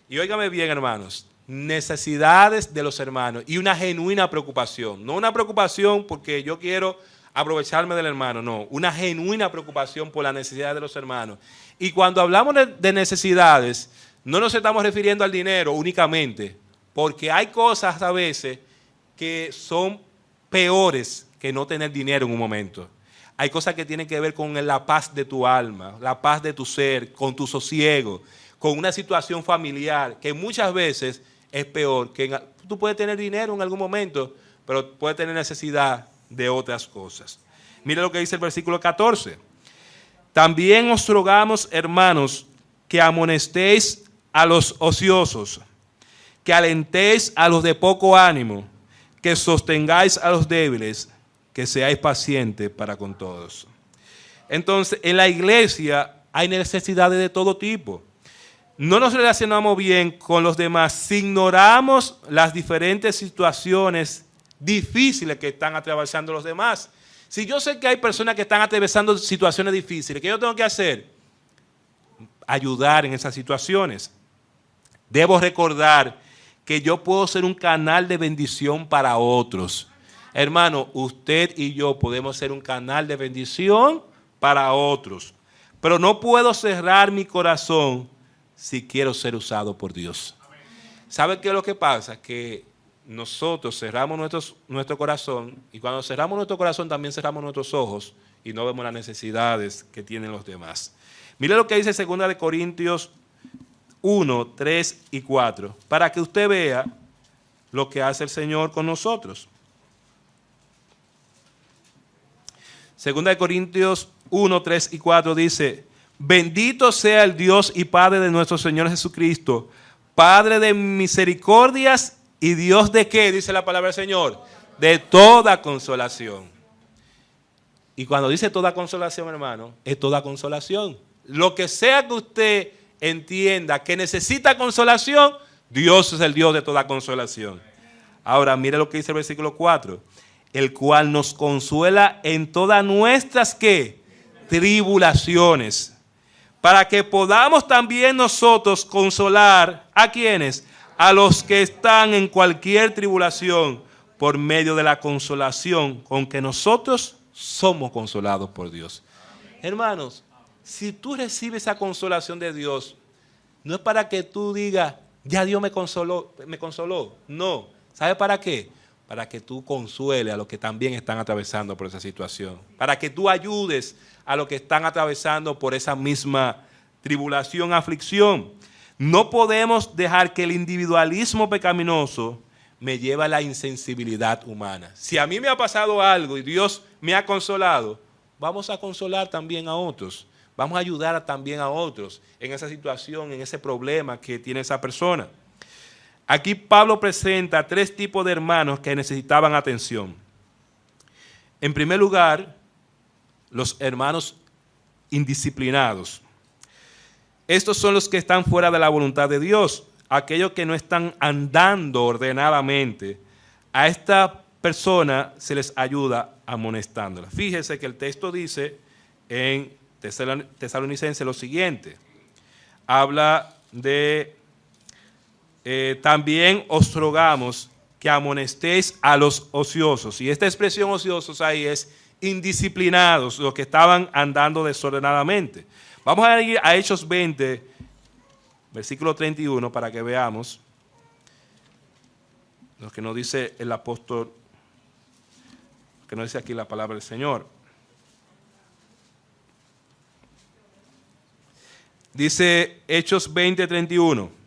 Y óigame bien, hermanos, necesidades de los hermanos y una genuina preocupación. No una preocupación porque yo quiero aprovecharme del hermano, no. Una genuina preocupación por las necesidades de los hermanos. Y cuando hablamos de necesidades, no nos estamos refiriendo al dinero únicamente, porque hay cosas a veces que son peores que no tener dinero en un momento. Hay cosas que tienen que ver con la paz de tu alma, la paz de tu ser, con tu sosiego, con una situación familiar que muchas veces es peor. Tú puedes tener dinero en algún momento, pero puedes tener necesidad de otras cosas. Mire lo que dice el versículo 14. También os rogamos, hermanos, que amonestéis a los ociosos, que alentéis a los de poco ánimo, que sostengáis a los débiles, que seáis pacientes para con todos. Entonces, en la iglesia hay necesidades de todo tipo. No nos relacionamos bien con los demás si ignoramos las diferentes situaciones difíciles que están atravesando los demás. Si yo sé que hay personas que están atravesando situaciones difíciles, ¿qué yo tengo que hacer? Ayudar en esas situaciones. Debo recordar que yo puedo ser un canal de bendición para otros. Hermano, usted y yo podemos ser un canal de bendición para otros. Pero no puedo cerrar mi corazón si quiero ser usado por Dios. ¿Sabe qué es lo que pasa? Que nosotros cerramos nuestro corazón, y cuando cerramos nuestro corazón también cerramos nuestros ojos y no vemos las necesidades que tienen los demás. Mire lo que dice 2 Corintios 1, 3 y 4, para que usted vea lo que hace el Señor con nosotros. 2 Corintios 1, 3 y 4 dice: bendito sea el Dios y Padre de nuestro Señor Jesucristo, Padre de misericordias y Dios de ¿qué? Dice la palabra del Señor, de toda consolación. Y cuando dice toda consolación, hermano, es toda consolación. Lo que sea que usted entienda que necesita consolación, Dios es el Dios de toda consolación. Ahora, mire lo que dice el versículo 4. El cual nos consuela en todas nuestras ¿qué? Tribulaciones, para que podamos también nosotros consolar ¿a quiénes? A los que están en cualquier tribulación, por medio de la consolación con que nosotros somos consolados por Dios. Hermanos, si tú recibes esa consolación de Dios, no es para que tú digas, ya Dios me consoló. No. ¿Sabe para qué? Para que tú consueles a los que también están atravesando por esa situación. Para que tú ayudes a los que están atravesando por esa misma tribulación, aflicción. No podemos dejar que el individualismo pecaminoso me lleve a la insensibilidad humana. Si a mí me ha pasado algo y Dios me ha consolado, vamos a consolar también a otros. Vamos a ayudar también a otros en esa situación, en ese problema que tiene esa persona. Aquí Pablo presenta 3 tipos de hermanos que necesitaban atención. En primer lugar, los hermanos indisciplinados. Estos son los que están fuera de la voluntad de Dios, aquellos que no están andando ordenadamente. A esta persona se les ayuda amonestándola. Fíjese que el texto dice en Tesalonicenses lo siguiente. Habla de también os rogamos que amonestéis a los ociosos. Y esta expresión ociosos ahí es indisciplinados, los que estaban andando desordenadamente. Vamos a ir a Hechos 20, versículo 31, para que veamos lo que nos dice el apóstol, que nos dice aquí la palabra del Señor. Dice Hechos 20, 31.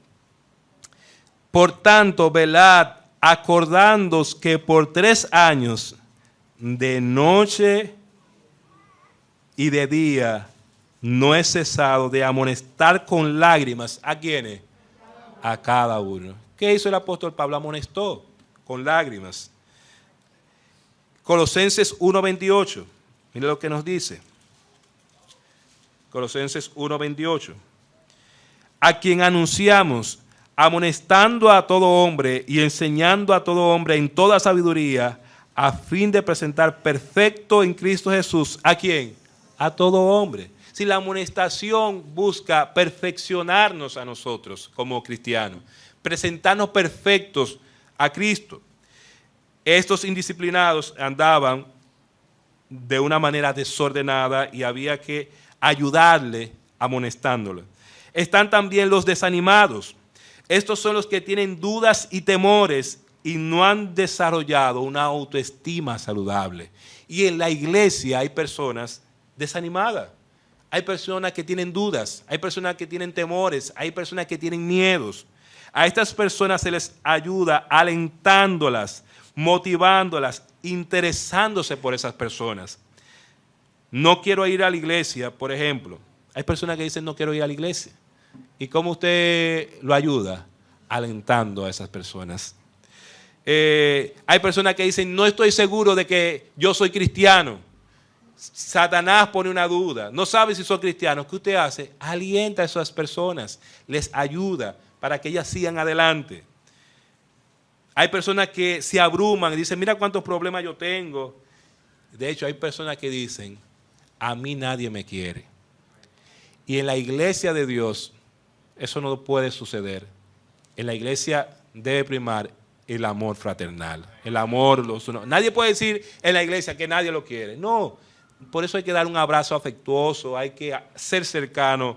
Por tanto, velad, acordándoos que por 3 años, de noche y de día, no he cesado de amonestar con lágrimas. ¿A quiénes? A cada uno. ¿Qué hizo el apóstol Pablo? Amonestó con lágrimas. Colosenses 1:28. Mire lo que nos dice. Colosenses 1:28. A quien anunciamos, amonestando a todo hombre y enseñando a todo hombre en toda sabiduría, a fin de presentar perfecto en Cristo Jesús. ¿A quién? A todo hombre. Si la amonestación busca perfeccionarnos a nosotros como cristianos, presentarnos perfectos a Cristo. Estos indisciplinados andaban de una manera desordenada y había que ayudarle amonestándole. Están también los desanimados. Estos son los que tienen dudas y temores y no han desarrollado una autoestima saludable. Y en la iglesia hay personas desanimadas. Hay personas que tienen dudas, hay personas que tienen temores, hay personas que tienen miedos. A estas personas se les ayuda alentándolas, motivándolas, interesándose por esas personas. No quiero ir a la iglesia, por ejemplo. Hay personas que dicen no quiero ir a la iglesia. ¿Y cómo usted lo ayuda? alentando a esas personas. Hay personas que dicen, no estoy seguro de que yo soy cristiano. Satanás pone una duda, no sabe si son cristianos. ¿Qué usted hace? Alienta a esas personas, les ayuda para que ellas sigan adelante. Hay personas que se abruman y dicen, mira cuántos problemas yo tengo. De hecho, hay personas que dicen, a mí nadie me quiere. Y en la iglesia de Dios, eso no puede suceder. En la iglesia debe primar el amor fraternal, el amor los unos. Nadie puede decir en la iglesia que nadie lo quiere. No, por eso hay que dar un abrazo afectuoso, hay que ser cercano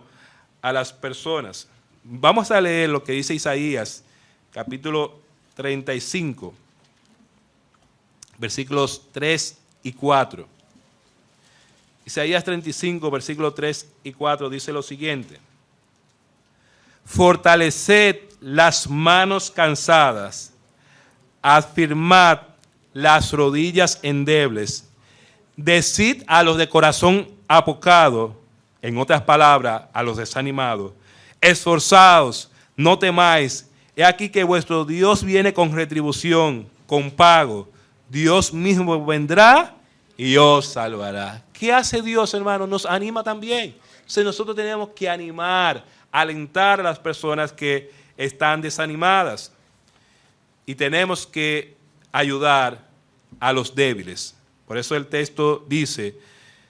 a las personas. Vamos a leer lo que dice Isaías, capítulo 35, versículos 3 y 4. Isaías 35, versículos 3 y 4 dice lo siguiente. Fortaleced las manos cansadas, afirmad las rodillas endebles, decid a los de corazón apocado, en otras palabras, a los desanimados, esforzaos, no temáis, he aquí que vuestro Dios viene con retribución, con pago, Dios mismo vendrá y os salvará. ¿Qué hace Dios, hermano? Nos anima también. Entonces nosotros tenemos que animar, alentar a las personas que están desanimadas. Y tenemos que ayudar a los débiles. Por eso el texto dice,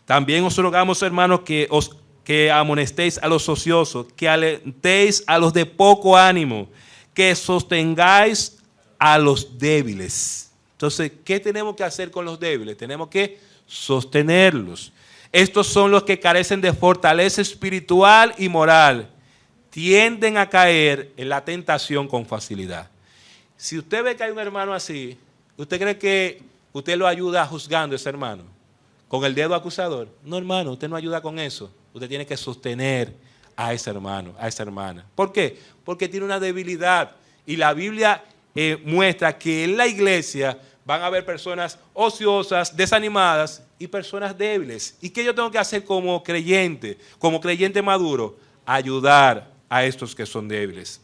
también os rogamos, hermanos, que amonestéis a los ociosos, que alentéis a los de poco ánimo, que sostengáis a los débiles. Entonces, ¿qué tenemos que hacer con los débiles? Tenemos que sostenerlos. Estos son los que carecen de fortaleza espiritual y moral. Tienden a caer en la tentación con facilidad. Si usted ve que hay un hermano así, ¿usted cree que usted lo ayuda juzgando a ese hermano? ¿Con el dedo acusador? No, hermano, usted no ayuda con eso. Usted tiene que sostener a ese hermano, a esa hermana. ¿Por qué? Porque tiene una debilidad. Y la Biblia muestra que en la iglesia van a haber personas ociosas, desanimadas y personas débiles. ¿Y qué yo tengo que hacer como creyente maduro? Ayudar a estos que son débiles.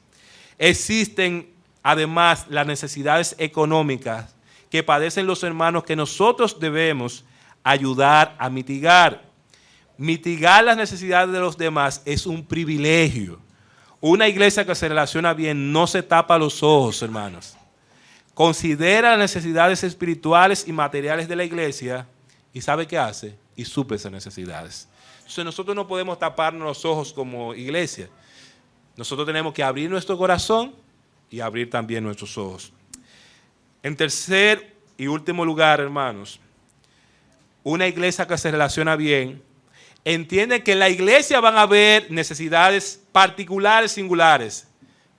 Existen además las necesidades económicas que padecen los hermanos que nosotros debemos ayudar a mitigar. Mitigar las necesidades de los demás es un privilegio. Una iglesia que se relaciona bien no se tapa los ojos, hermanos. Considera las necesidades espirituales y materiales de la iglesia y sabe qué hace y suple esas necesidades. Entonces nosotros no podemos taparnos los ojos como iglesia. Nosotros tenemos que abrir nuestro corazón y abrir también nuestros ojos. En tercer y último lugar, hermanos, una iglesia que se relaciona bien entiende que en la iglesia van a haber necesidades particulares, singulares,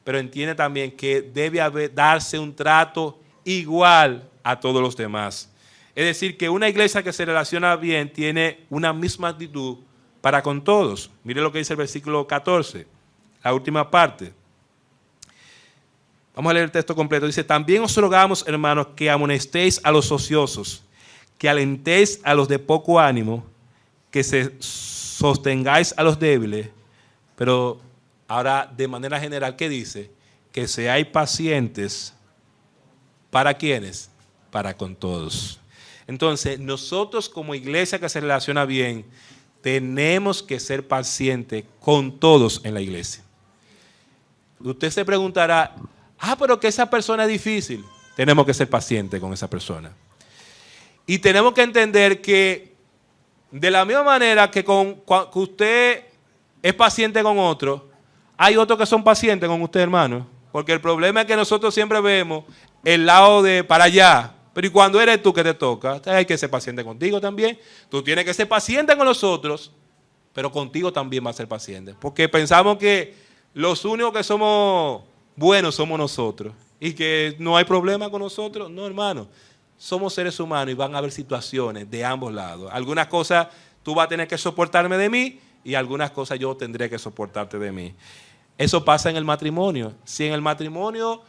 pero entiende también que debe darse un trato igual a todos los demás. Es decir, que una iglesia que se relaciona bien tiene una misma actitud para con todos. Mire lo que dice el versículo 14, la última parte. Vamos a leer el texto completo. Dice, también os rogamos, hermanos, que amonestéis a los ociosos, que alentéis a los de poco ánimo, que se sostengáis a los débiles, pero ahora de manera general, ¿qué dice? Que seáis pacientes. ¿Para quiénes? Para con todos. Entonces, nosotros como iglesia que se relaciona bien, tenemos que ser pacientes con todos en la iglesia. Usted se preguntará, pero que esa persona es difícil. Tenemos que ser pacientes con esa persona. Y tenemos que entender que de la misma manera que usted es paciente con otro, hay otros que son pacientes con usted, hermano. Porque el problema es que nosotros siempre vemos el lado de para allá. Pero y cuando eres tú que te toca, hay que ser paciente contigo también. Tú tienes que ser paciente con los otros, pero contigo también va a ser paciente. Porque pensamos que los únicos que somos buenos somos nosotros. Y que no hay problema con nosotros. No, hermano. Somos seres humanos y van a haber situaciones de ambos lados. Algunas cosas tú vas a tener que soportarme de mí y algunas cosas yo tendré que soportarte de mí. Eso pasa en el matrimonio. Si en el matrimonio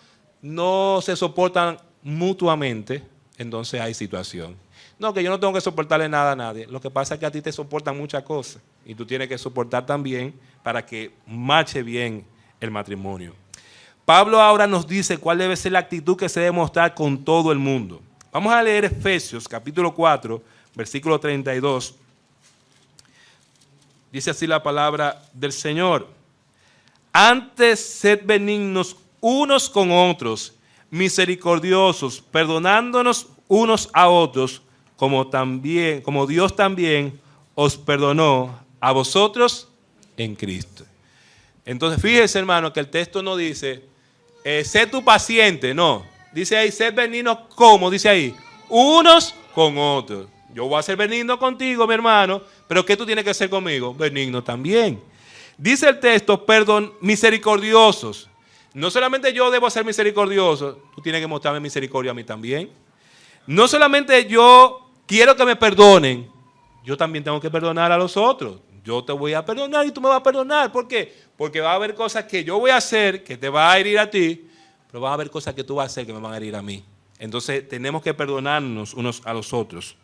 no se soportan mutuamente, entonces hay situación. No, que yo no tengo que soportarle nada a nadie. Lo que pasa es que a ti te soportan muchas cosas y tú tienes que soportar también para que marche bien el matrimonio. Pablo ahora nos dice cuál debe ser la actitud que se debe mostrar con todo el mundo. Vamos a leer Efesios capítulo 4, versículo 32. Dice así la palabra del Señor. Antes sed benignos unos con otros, misericordiosos, perdonándonos unos a otros, como Dios también os perdonó a vosotros en Cristo. Entonces, fíjese, hermano, que el texto no dice, sé tu paciente, no. Dice ahí, sed benignos, ¿cómo? Dice ahí, unos con otros. Yo voy a ser benigno contigo, mi hermano, pero ¿qué tú tienes que hacer conmigo? Benigno también. Dice el texto, perdón, misericordiosos. No solamente yo debo ser misericordioso, tú tienes que mostrarme misericordia a mí también. No solamente yo quiero que me perdonen, yo también tengo que perdonar a los otros. Yo te voy a perdonar y tú me vas a perdonar. ¿Por qué? Porque va a haber cosas que yo voy a hacer que te va a herir a ti, pero va a haber cosas que tú vas a hacer que me van a herir a mí. Entonces tenemos que perdonarnos unos a los otros.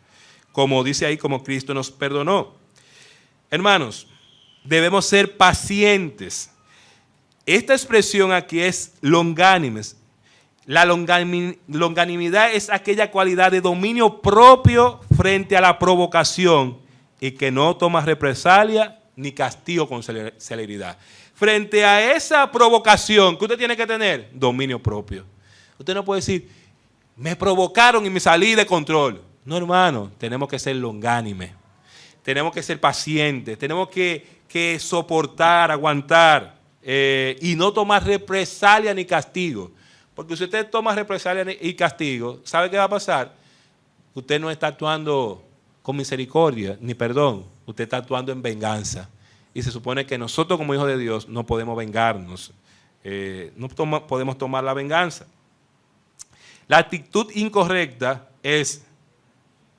Como dice ahí, como Cristo nos perdonó. Hermanos, debemos ser pacientes. Esta expresión aquí es longánimes. La longanimidad es aquella cualidad de dominio propio frente a la provocación y que no toma represalia ni castigo con celeridad. Frente a esa provocación que usted tiene que tener, dominio propio. Usted no puede decir, me provocaron y me salí de control. No, hermano, tenemos que ser longánimes. Tenemos que ser pacientes. Tenemos que soportar, aguantar y no tomar represalia ni castigo. Porque si usted toma represalia y castigo, ¿sabe qué va a pasar? Usted no está actuando con misericordia ni perdón. Usted está actuando en venganza. Y se supone que nosotros como hijos de Dios no podemos vengarnos. No podemos tomar la venganza. La actitud incorrecta es,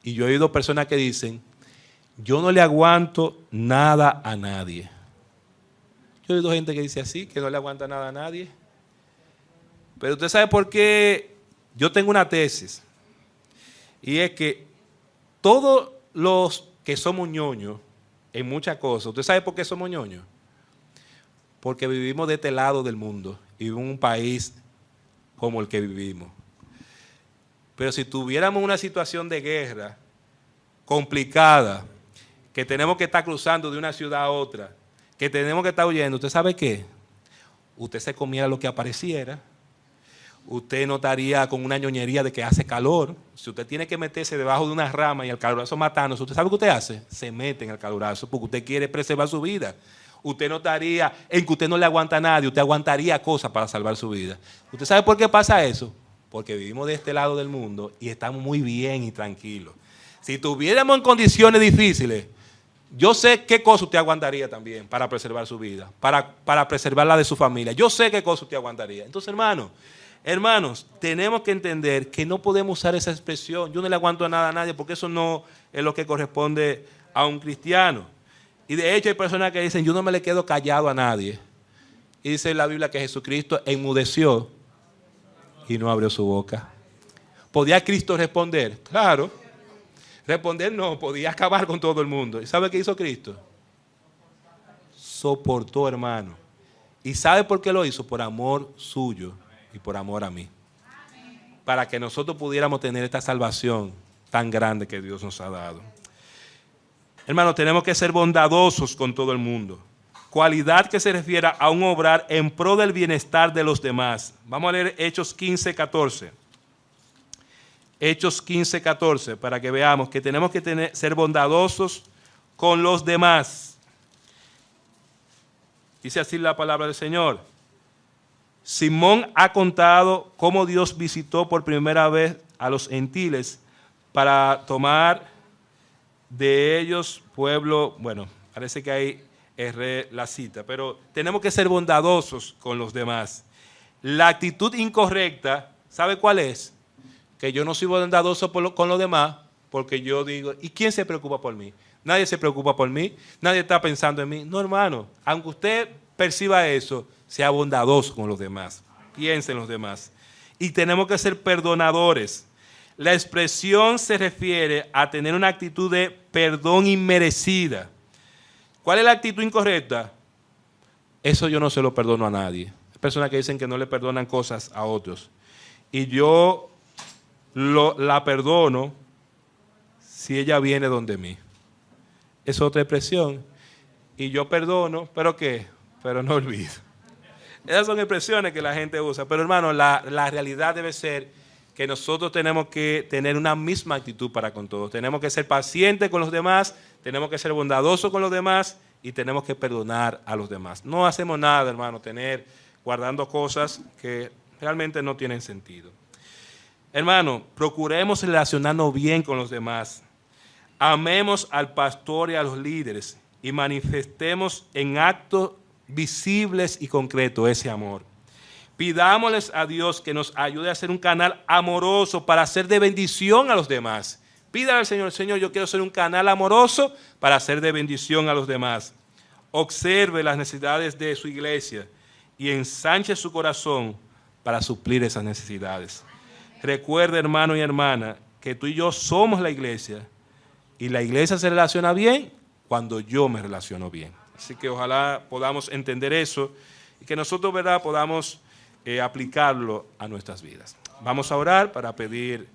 y yo he oído personas que dicen, yo no le aguanto nada a nadie. Yo he oído gente que dice así, que no le aguanta nada a nadie. Pero usted sabe por qué yo tengo una tesis. Y es que todos los que somos ñoños en muchas cosas, ¿usted sabe por qué somos ñoños? Porque vivimos de este lado del mundo y vivimos en un país como el que vivimos. Pero si tuviéramos una situación de guerra complicada, que tenemos que estar cruzando de una ciudad a otra, que tenemos que estar huyendo, ¿usted sabe qué? Usted se comiera lo que apareciera. Usted no estaría con una ñoñería de que hace calor. Si usted tiene que meterse debajo de una rama y el calorazo matándose, ¿usted sabe qué usted hace? Se mete en el calorazo porque usted quiere preservar su vida. Usted no estaría en que usted no le aguanta a nadie, usted aguantaría cosas para salvar su vida. ¿Usted sabe por qué pasa eso? Porque vivimos de este lado del mundo y estamos muy bien y tranquilos. Si estuviéramos en condiciones difíciles, yo sé qué cosa usted aguantaría también para preservar su vida, para preservar la de su familia. Yo sé qué cosa usted aguantaría. Entonces, hermanos, tenemos que entender que no podemos usar esa expresión. Yo no le aguanto nada a nadie porque eso no es lo que corresponde a un cristiano. Y de hecho hay personas que dicen, yo no me le quedo callado a nadie. Y dice en la Biblia que Jesucristo enmudeció y no abrió su boca. ¿Podía Cristo responder? Claro. Responder no, podía acabar con todo el mundo. ¿Y sabe qué hizo Cristo? Soportó, hermano. ¿Y sabe por qué lo hizo? Por amor suyo y por amor a mí. Para que nosotros pudiéramos tener esta salvación tan grande que Dios nos ha dado. Hermano, tenemos que ser bondadosos con todo el mundo. Cualidad que se refiere a un obrar en pro del bienestar de los demás. Vamos a leer Hechos 15:14. Hechos 15:14, para que veamos que tenemos que ser bondadosos con los demás. Dice así la palabra del Señor. Simón ha contado cómo Dios visitó por primera vez a los gentiles para tomar de ellos pueblo. Bueno, parece que ahí erré la cita, pero tenemos que ser bondadosos con los demás. La actitud incorrecta, ¿sabe cuál es? Que yo no soy bondadoso con los demás porque yo digo, ¿y quién se preocupa por mí? Nadie se preocupa por mí, nadie está pensando en mí. No, hermano, aunque usted perciba eso, sea bondadoso con los demás, piense en los demás. Y tenemos que ser perdonadores. La expresión se refiere a tener una actitud de perdón inmerecida. ¿Cuál es la actitud incorrecta? Eso yo no se lo perdono a nadie. personas que dicen que no le perdonan cosas a otros. Y yo la perdono si ella viene donde mí. Es otra expresión. Y yo perdono, ¿pero qué? Pero no olvido. Esas son expresiones que la gente usa. Pero hermano, la realidad debe ser que nosotros tenemos que tener una misma actitud para con todos. Tenemos que ser pacientes con los demás, tenemos que ser bondadosos con los demás y tenemos que perdonar a los demás. No hacemos nada, hermano, guardando cosas que realmente no tienen sentido. Hermano, procuremos relacionarnos bien con los demás. Amemos al pastor y a los líderes y manifestemos en actos visibles y concretos ese amor. Pidámosles a Dios que nos ayude a ser un canal amoroso para ser de bendición a los demás. Pídale al Señor, Señor, yo quiero ser un canal amoroso para ser de bendición a los demás. Observe las necesidades de su iglesia y ensanche su corazón para suplir esas necesidades. Recuerde, hermano y hermana, que tú y yo somos la iglesia y la iglesia se relaciona bien cuando yo me relaciono bien. Así que ojalá podamos entender eso y que nosotros, ¿verdad?, podamos aplicarlo a nuestras vidas. Vamos a orar para pedir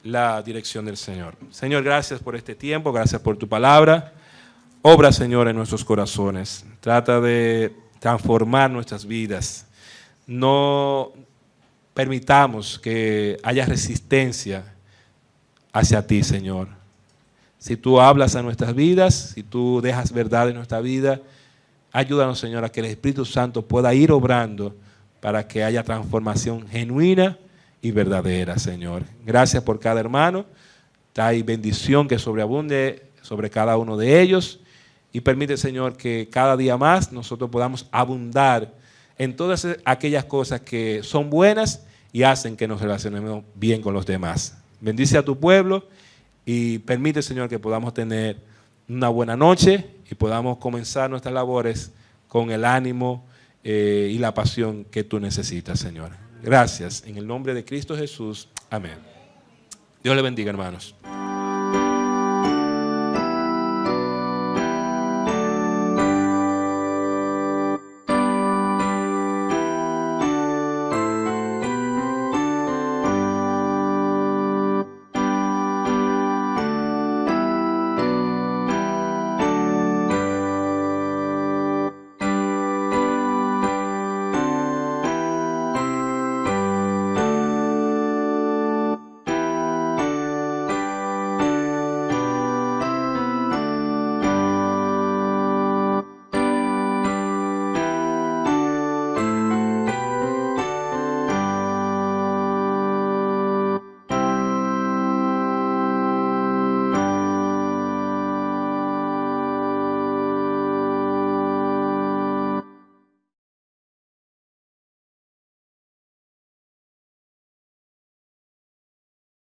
la dirección del Señor. Señor, gracias por este tiempo, gracias por tu palabra. Obra, Señor, en nuestros corazones. Trata de transformar nuestras vidas. No permitamos que haya resistencia hacia ti, Señor. Si tú hablas a nuestras vidas, si tú dejas verdad en nuestra vida, ayúdanos, Señor, a que el Espíritu Santo pueda ir obrando para que haya transformación genuina y verdadera, Señor. Gracias por cada hermano. Trae bendición que sobreabunde sobre cada uno de ellos. Y permite, Señor, que cada día más nosotros podamos abundar en todas aquellas cosas que son buenas y hacen que nos relacionemos bien con los demás. Bendice a tu pueblo y permite, Señor, que podamos tener una buena noche y podamos comenzar nuestras labores con el ánimo y la pasión que tú necesitas, Señor. Gracias. En el nombre de Cristo Jesús. Amén. Dios le bendiga, hermanos.